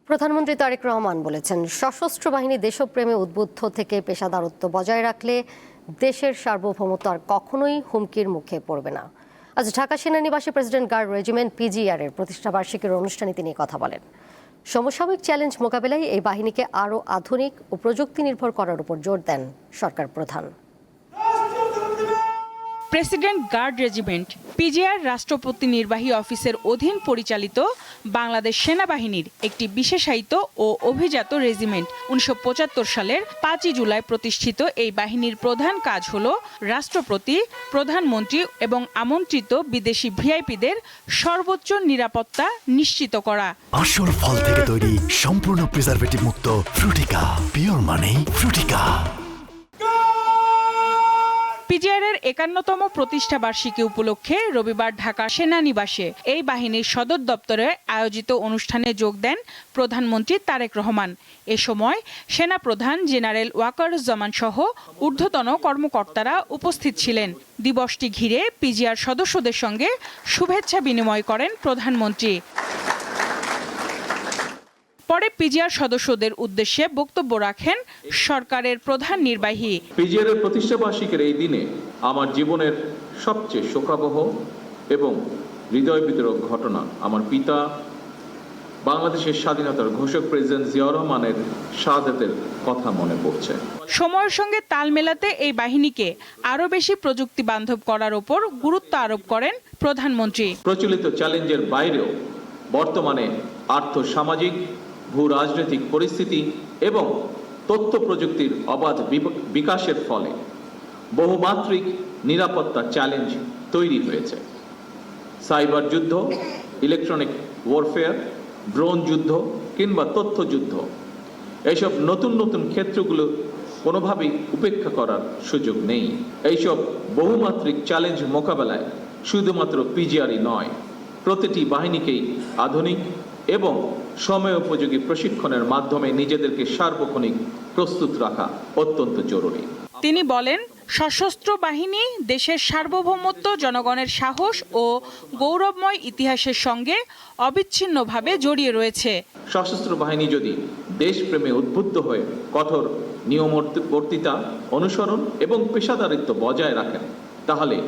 প্রধানমন্ত্রী তারেক রহমান বলেছেন, সশস্ত্র বাহিনী দেশপ্রেমে উদ্বুদ্ধ থেকে পেশাদারত্ব বজায় রাখলে দেশের সার্বভৌমত্ব আর কখনোই হুমকির মুখে পড়বে না। আজ ঢাকা সেনানিবাসে প্রেসিডেন্ট গার্ড রেজিমেন্ট PGR এর প্রতিষ্ঠাবার্ষিকীর অনুষ্ঠানে তিনি কথা বলেন। সমসাময়িক চ্যালেঞ্জ মোকাবেলায় এই বাহিনীকে আরও আধুনিক ও প্রযুক্তি নির্ভর করার উপর জোর দেন সরকার প্রধান। প্রেসিডেন্ট গার্ড রেজিমেন্ট PGR রাষ্ট্রপতি নির্বাহী অফিসের অধীন পরিচালিত বাংলাদেশ সেনাবাহিনীর একটি বিশেষায়িত ও অভিজাত রেজিমেন্ট। 1975 সালের 5 জুলাই প্রতিষ্ঠিত এই বাহিনীর প্রধান কাজ হল রাষ্ট্রপতি, প্রধানমন্ত্রী এবং আমন্ত্রিত বিদেশি ভিআইপিদের সর্বোচ্চ নিরাপত্তা নিশ্চিত করা। আসল ফল থেকে তৈরি, সম্পূর্ণ প্রিজারভেটিভ মুক্ত ফ্রুটিকা, পিওর মানে ফ্রুটিকা। PGR এর 51তম প্রতিষ্ঠা বার্ষিকী উপলক্ষে রবিবার ঢাকা সেনানিবাসে এই বাহিনীর সদর দপ্তরে আয়োজিত অনুষ্ঠানে যোগ দেন প্রধানমন্ত্রী তারেক রহমান। এ সময় সেনাপ্রধান জেনারেল ওয়াকারুজ্জামান সহ ঊর্ধ্বতন কর্মকর্তারা উপস্থিত ছিলেন। দিবসটি ঘিরে PGR সদস্যদের সঙ্গে শুভেচ্ছা বিনিময় করেন প্রধানমন্ত্রী। পরে PGR সদস্যদের উদ্দেশ্যে বক্তব্য রাখেন সরকারের প্রধান নির্বাহী। PGR এর প্রতিষ্ঠা বার্ষিকীর এই দিনে আমার জীবনের সবচেয়ে শোকাবহ এবং হৃদয় বিদারক ঘটনা আমার পিতা বাংলাদেশের স্বাধীনতার ঘোষক প্রেসিডেন্ট জিয়াউর রহমানের শাহাদাতের কথা মনে পড়ছে। সময়ের সঙ্গে তাল মেলাতে এই বাহিনীকে আরও বেশি প্রযুক্তি বান্ধব করার উপর গুরুত্ব আরোপ করেন প্রধানমন্ত্রী। প্রচলিত চ্যালেঞ্জের বাইরেও বর্তমানে আর্থসামাজিক, ভূ রাজনৈতিক পরিস্থিতি এবং তথ্য প্রযুক্তির অবাধ বিকাশের ফলে বহুমাত্রিক নিরাপত্তা চ্যালেঞ্জ তৈরি হয়েছে। সাইবার যুদ্ধ, ইলেকট্রনিক ওয়ারফেয়ার, ড্রোন যুদ্ধ কিংবা তথ্য যুদ্ধ, এইসব নতুন নতুন ক্ষেত্রগুলো কোনোভাবেই উপেক্ষা করার সুযোগ নেই। এইসব বহুমাত্রিক চ্যালেঞ্জ মোকাবেলায় শুধুমাত্র PGR-ই নয়, প্রতিটি বাহিনীকেই আধুনিক এবং সময়োপযোগী প্রশিক্ষণের মাধ্যমে নিজেদেরকে সার্বক্ষণিক প্রস্তুত রাখা অত্যন্ত জরুরি। তিনি বলেন, সশস্ত্র বাহিনী দেশের সার্বভৌমত্ব, জনগণের সাহস ও গৌরবময় ইতিহাসের সঙ্গে অবিচ্ছিন্নভাবে জড়িয়ে রয়েছে। সশস্ত্র বাহিনী যদি দেশপ্রেমে উদ্বুদ্ধ হয়ে কঠোর নিয়মবর্তিতা অনুসরণ এবং পেশাদারিত্ব বজায় রাখেন, তাহলে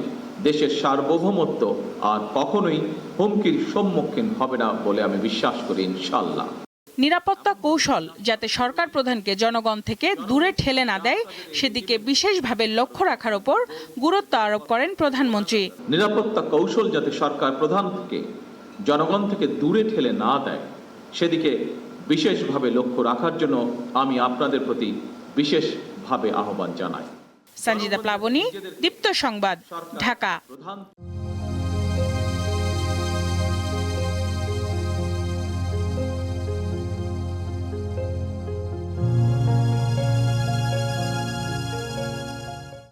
দেশের সার্বভৌমত্ব আর কখনোই হুমকির সম্মুখীন হবে না বলে আমি বিশ্বাস করি, ইনশাআল্লাহ। নিরাপত্তা কৌশল যাতে সরকার প্রধানকে জনগণ থেকে দূরে ঠেলে না দেয়, সেদিকে বিশেষভাবে লক্ষ্য রাখার উপর গুরুত্ব আরোপ করেন প্রধানমন্ত্রী। নিরাপত্তা কৌশল যাতে সরকার প্রধানকে জনগণ থেকে দূরে ঠেলে না দেয়, সেদিকে বিশেষভাবে লক্ষ্য রাখার জন্য আমি আপনাদের প্রতি বিশেষভাবে আহ্বান জানাই। সঞ্জিদা প্লাবনী, দীপ্ত সংবাদ, ঢাকা।